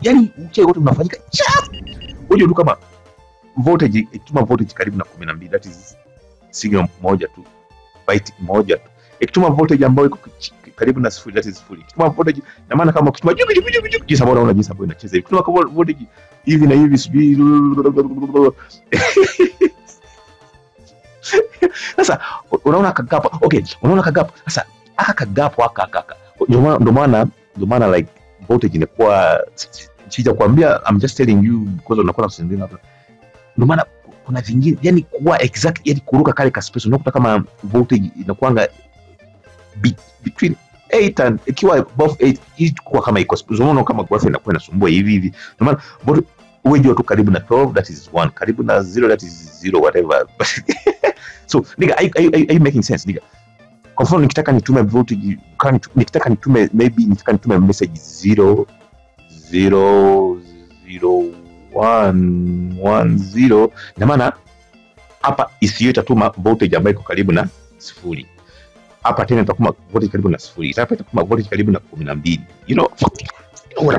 yani uchawi wote unafanyika chap. Unajua tu kama voltage ikituma voltage karibu na 12, that is signal moja tu, byte moja tu. Ikituma voltage ambayo iko karibu na 0, that is 0. Ikituma voltage na maana kama ukituma jinsi ambavyo unaona jinsi ambavyo inacheza. Ikituma voltage hivi na hivi sijui. Sasa unaona kagapo. Okay, unaona kagapo. Sasa aka kagapo aka. Ndio maana like voltage inakuwa sija kuambia, I'm just telling you because unakuwa unasendea hapa. Ndio maana kuna vingine yani kuwa exact, yani kuruka kale ka space unakuta kama voltage inakuanga between 8 and ikiwa above 8 ilikuwa kama iko space. Unaona kama graph inakuwa inasumbua hivi. Ndio maana wewe jua tu karibu na 12, that is 1, karibu na 0, that is 0, whatever. So nigga, are you making sense nigga? Kwa mfano nikitaka nitume voltage, nikitaka nitume message 0 0 0 1 1 0, na maana hapa isiyo itatuma voltage ambayo iko karibu na 0. Hapa tena itatuma voltage karibu na 0. Hapa itatuma voltage karibu na 12. You know what